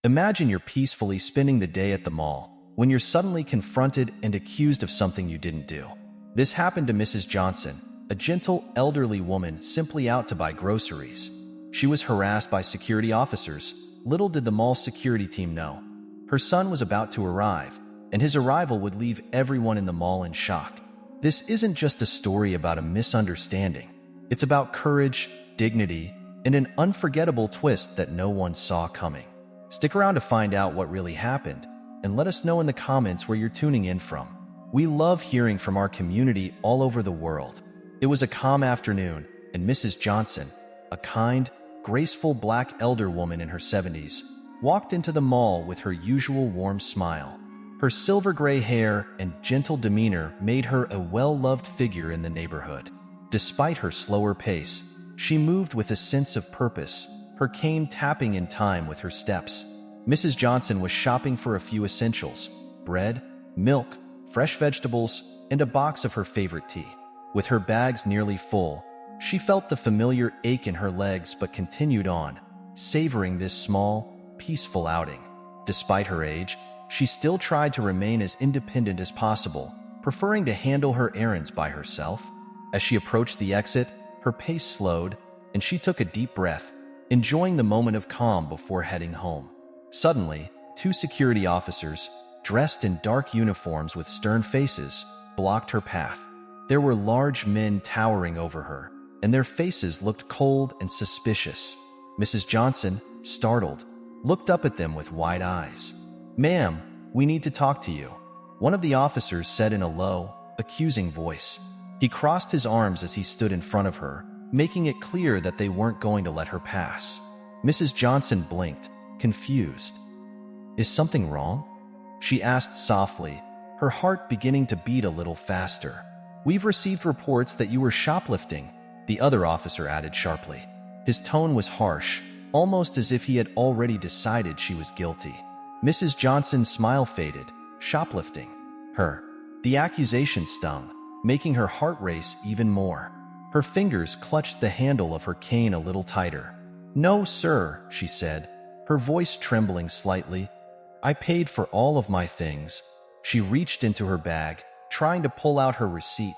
Imagine you're peacefully spending the day at the mall when you're suddenly confronted and accused of something you didn't do. This happened to Mrs. Johnson, a gentle, elderly woman simply out to buy groceries. She was harassed by security officers. Little did the mall security team know. Her son was about to arrive, and his arrival would leave everyone in the mall in shock. This isn't just a story about a misunderstanding. It's about courage, dignity, and an unforgettable twist that no one saw coming. Stick around to find out what really happened, and let us know in the comments where you're tuning in from. We love hearing from our community all over the world. It was a calm afternoon, and Mrs. Johnson, a kind, graceful black elder woman in her 70s, walked into the mall with her usual warm smile. Her silver gray hair and gentle demeanor made her a well-loved figure in the neighborhood. Despite her slower pace, she moved with a sense of purpose, her cane tapping in time with her steps. Mrs. Johnson was shopping for a few essentials: bread, milk, fresh vegetables, and a box of her favorite tea. With her bags nearly full, she felt the familiar ache in her legs but continued on, savoring this small, peaceful outing. Despite her age, she still tried to remain as independent as possible, preferring to handle her errands by herself. As she approached the exit, her pace slowed, and she took a deep breath, enjoying the moment of calm before heading home. Suddenly, two security officers, dressed in dark uniforms with stern faces, blocked her path. There were large men towering over her, and their faces looked cold and suspicious. Mrs. Johnson, startled, looked up at them with wide eyes. "Ma'am, we need to talk to you," one of the officers said in a low, accusing voice. He crossed his arms as he stood in front of her, making it clear that they weren't going to let her pass. Mrs. Johnson blinked, confused. "Is something wrong?" she asked softly, her heart beginning to beat a little faster. "We've received reports that you were shoplifting," the other officer added sharply. His tone was harsh, almost as if he had already decided she was guilty. Mrs. Johnson's smile faded. Shoplifting? Her. The accusation stung, making her heart race even more. Her fingers clutched the handle of her cane a little tighter. "No, sir," she said, her voice trembling slightly. "I paid for all of my things." She reached into her bag, trying to pull out her receipt,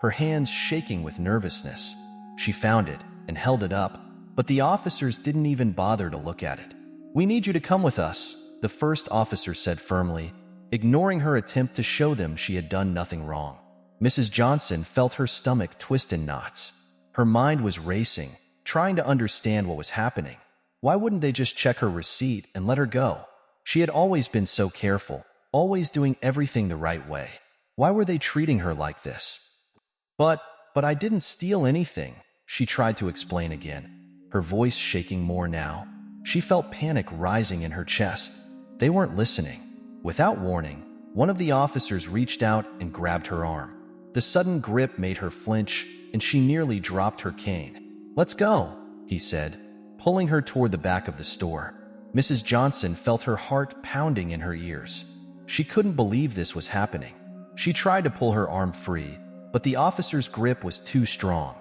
her hands shaking with nervousness. She found it and held it up, but the officers didn't even bother to look at it. "We need you to come with us," the first officer said firmly, ignoring her attempt to show them she had done nothing wrong. Mrs. Johnson felt her stomach twist in knots. Her mind was racing, trying to understand what was happening. Why wouldn't they just check her receipt and let her go? She had always been so careful, always doing everything the right way. Why were they treating her like this? But I didn't steal anything," she tried to explain again, her voice shaking more now. She felt panic rising in her chest. They weren't listening. Without warning, one of the officers reached out and grabbed her arm. The sudden grip made her flinch, and she nearly dropped her cane. "Let's go," he said, pulling her toward the back of the store. Mrs. Johnson felt her heart pounding in her ears. She couldn't believe this was happening. She tried to pull her arm free, but the officer's grip was too strong.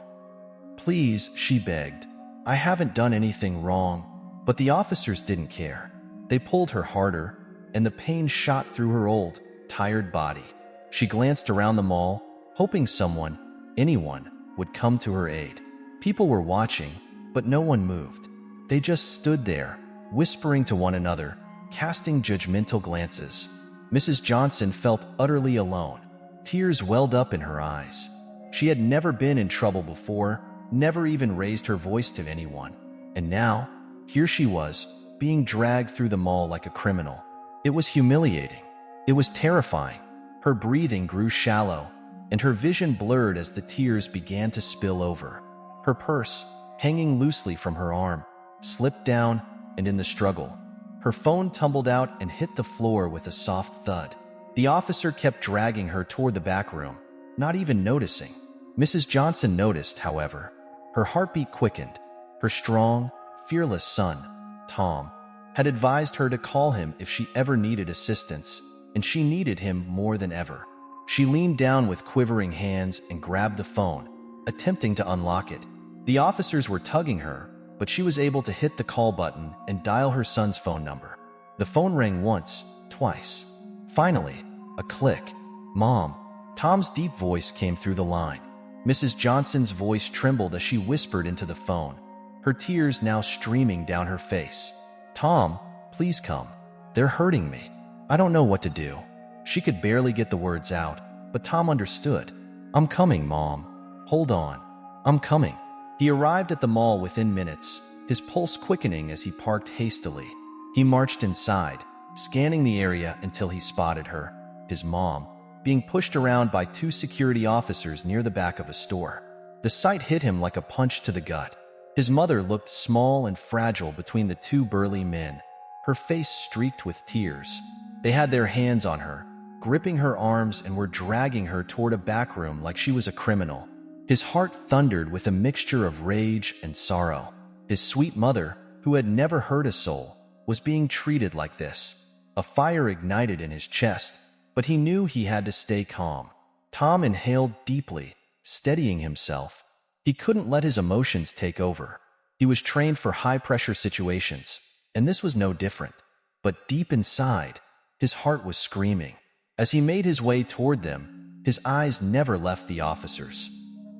"Please," she begged. "I haven't done anything wrong." But the officers didn't care. They pulled her harder, and the pain shot through her old, tired body. She glanced around the mall, hoping someone, anyone, would come to her aid. People were watching, but no one moved. They just stood there, whispering to one another, casting judgmental glances. Mrs. Johnson felt utterly alone. Tears welled up in her eyes. She had never been in trouble before, never even raised her voice to anyone. And now, here she was, being dragged through the mall like a criminal. It was humiliating. It was terrifying. Her breathing grew shallow, and her vision blurred as the tears began to spill over. Her purse, hanging loosely from her arm, slipped down, and in the struggle, her phone tumbled out and hit the floor with a soft thud. The officer kept dragging her toward the back room, not even noticing. Mrs. Johnson noticed, however. Her heartbeat quickened. Her strong, fearless son, Tom, had advised her to call him if she ever needed assistance, and she needed him more than ever. She leaned down with quivering hands and grabbed the phone, attempting to unlock it. The officers were tugging her, but she was able to hit the call button and dial her son's phone number. The phone rang once, twice. Finally, a click. "Mom." Tom's deep voice came through the line. Mrs. Johnson's voice trembled as she whispered into the phone, her tears now streaming down her face. "Tom, please come. They're hurting me. I don't know what to do." She could barely get the words out, but Tom understood. "I'm coming, Mom. Hold on. I'm coming." He arrived at the mall within minutes, his pulse quickening as he parked hastily. He marched inside, scanning the area until he spotted her, his mom, being pushed around by two security officers near the back of a store. The sight hit him like a punch to the gut. His mother looked small and fragile between the two burly men, her face streaked with tears. They had their hands on her, gripping her arms, and were dragging her toward a back room like she was a criminal. His heart thundered with a mixture of rage and sorrow. His sweet mother, who had never hurt a soul, was being treated like this. A fire ignited in his chest, but he knew he had to stay calm. Tom inhaled deeply, steadying himself. He couldn't let his emotions take over. He was trained for high-pressure situations, and this was no different. But deep inside, his heart was screaming. As he made his way toward them, his eyes never left the officers.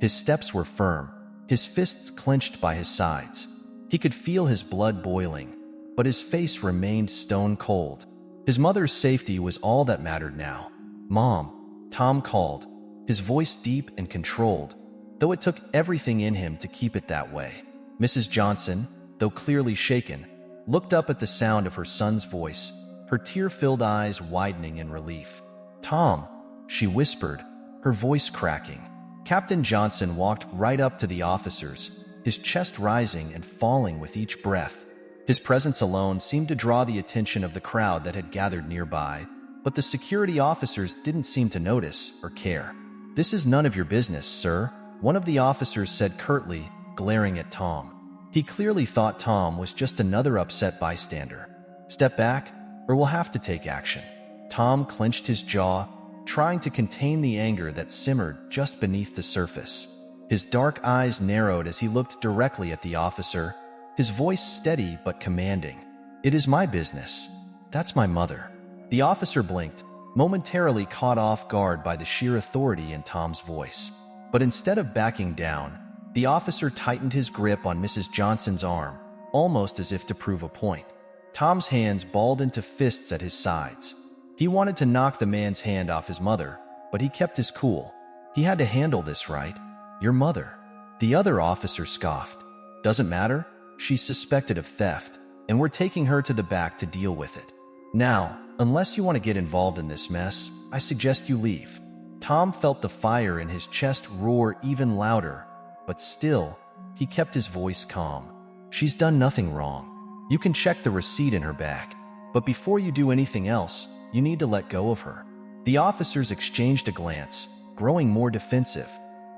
His steps were firm, his fists clenched by his sides. He could feel his blood boiling, but his face remained stone cold. His mother's safety was all that mattered now. "Mom," Tom called, his voice deep and controlled, though it took everything in him to keep it that way. Mrs. Johnson, though clearly shaken, looked up at the sound of her son's voice, her tear-filled eyes widening in relief. "Tom," she whispered, her voice cracking. Captain Johnson walked right up to the officers, his chest rising and falling with each breath. His presence alone seemed to draw the attention of the crowd that had gathered nearby, but the security officers didn't seem to notice or care. "This is none of your business, sir," one of the officers said curtly, glaring at Tom. He clearly thought Tom was just another upset bystander. "Step back, or we'll have to take action." Tom clenched his jaw, trying to contain the anger that simmered just beneath the surface. His dark eyes narrowed as he looked directly at the officer, his voice steady but commanding. "It is my business. That's my mother." The officer blinked, momentarily caught off guard by the sheer authority in Tom's voice. But instead of backing down, the officer tightened his grip on Mrs. Johnson's arm, almost as if to prove a point. Tom's hands balled into fists at his sides. He wanted to knock the man's hand off his mother, but he kept his cool. He had to handle this, right? "Your mother." The other officer scoffed. "Doesn't matter. She's suspected of theft, and we're taking her to the back to deal with it. Now, unless you want to get involved in this mess, I suggest you leave." Tom felt the fire in his chest roar even louder, but still, he kept his voice calm. "She's done nothing wrong. You can check the receipt in her bag, but before you do anything else, you need to let go of her." The officers exchanged a glance, growing more defensive.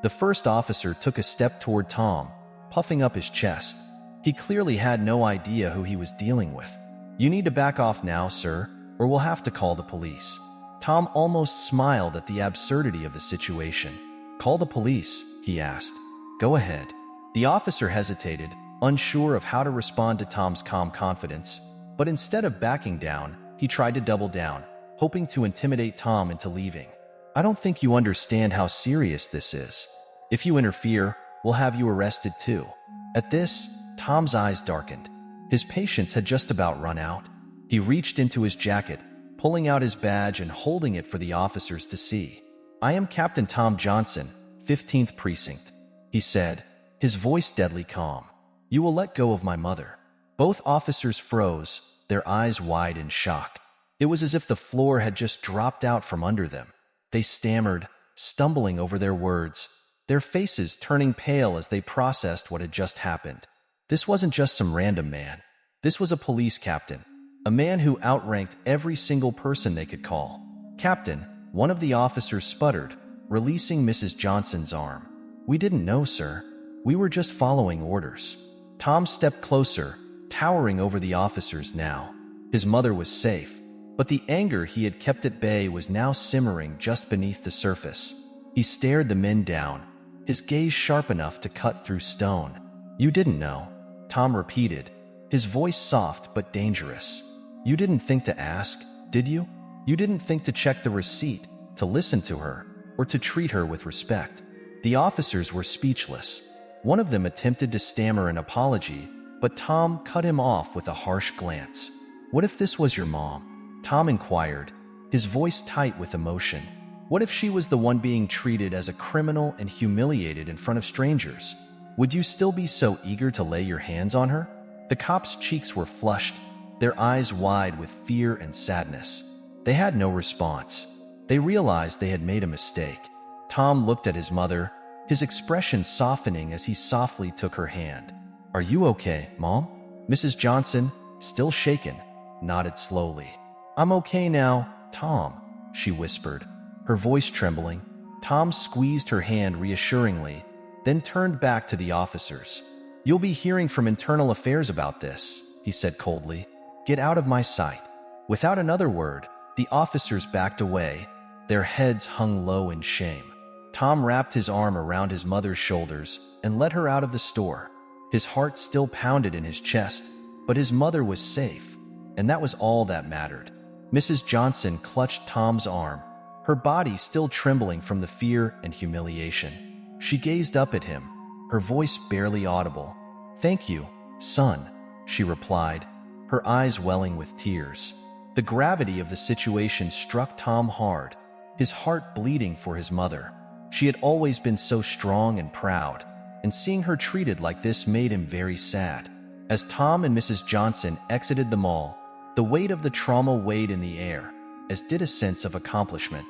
The first officer took a step toward Tom, puffing up his chest. He clearly had no idea who he was dealing with. "You need to back off now, sir, or we'll have to call the police." Tom almost smiled at the absurdity of the situation. "Call the police?" he asked. "Go ahead." The officer hesitated, unsure of how to respond to Tom's calm confidence, but instead of backing down, he tried to double down, hoping to intimidate Tom into leaving. "I don't think you understand how serious this is. If you interfere, we'll have you arrested too." At this, Tom's eyes darkened. His patience had just about run out. He reached into his jacket, pulling out his badge and holding it for the officers to see. "I am Captain Tom Johnson, 15th Precinct," he said, his voice deadly calm. "You will let go of my mother." Both officers froze, their eyes wide in shock. It was as if the floor had just dropped out from under them. They stammered, stumbling over their words, their faces turning pale as they processed what had just happened. This wasn't just some random man. This was a police captain, a man who outranked every single person they could call. "Captain," one of the officers sputtered, releasing Mrs. Johnson's arm. "We didn't know, sir. We were just following orders." Tom stepped closer, towering over the officers now. His mother was safe, but the anger he had kept at bay was now simmering just beneath the surface. He stared the men down, his gaze sharp enough to cut through stone. "You didn't know," Tom repeated, his voice soft but dangerous. You didn't think to ask, did you? You didn't think to check the receipt, to listen to her, or to treat her with respect. The officers were speechless. One of them attempted to stammer an apology, but Tom cut him off with a harsh glance. What if this was your mom? Tom inquired, his voice tight with emotion. What if she was the one being treated as a criminal and humiliated in front of strangers? Would you still be so eager to lay your hands on her? The cop's cheeks were flushed, their eyes wide with fear and sadness. They had no response. They realized they had made a mistake. Tom looked at his mother, his expression softening as he softly took her hand. Are you okay, Mom? Mrs. Johnson, still shaken, nodded slowly. I'm okay now, Tom, she whispered, her voice trembling. Tom squeezed her hand reassuringly, then turned back to the officers. You'll be hearing from Internal Affairs about this, he said coldly. Get out of my sight. Without another word, the officers backed away, their heads hung low in shame. Tom wrapped his arm around his mother's shoulders and led her out of the store. His heart still pounded in his chest, but his mother was safe, and that was all that mattered. Mrs. Johnson clutched Tom's arm, her body still trembling from the fear and humiliation. She gazed up at him, her voice barely audible. Thank you, son, she replied, her eyes welling with tears. The gravity of the situation struck Tom hard, his heart bleeding for his mother. She had always been so strong and proud, and seeing her treated like this made him very sad. As Tom and Mrs. Johnson exited the mall, the weight of the trauma weighed in the air, as did a sense of accomplishment.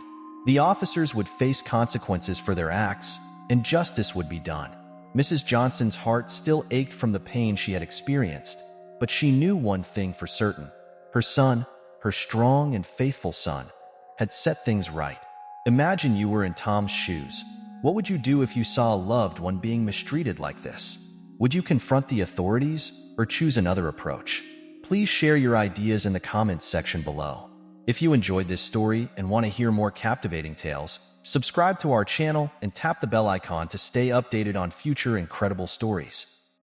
The officers would face consequences for their acts, and justice would be done. Mrs. Johnson's heart still ached from the pain she had experienced, but she knew one thing for certain. Her son, her strong and faithful son, had set things right. Imagine you were in Tom's shoes. What would you do if you saw a loved one being mistreated like this? Would you confront the authorities or choose another approach? Please share your ideas in the comments section below. If you enjoyed this story and want to hear more captivating tales, subscribe to our channel and tap the bell icon to stay updated on future incredible stories.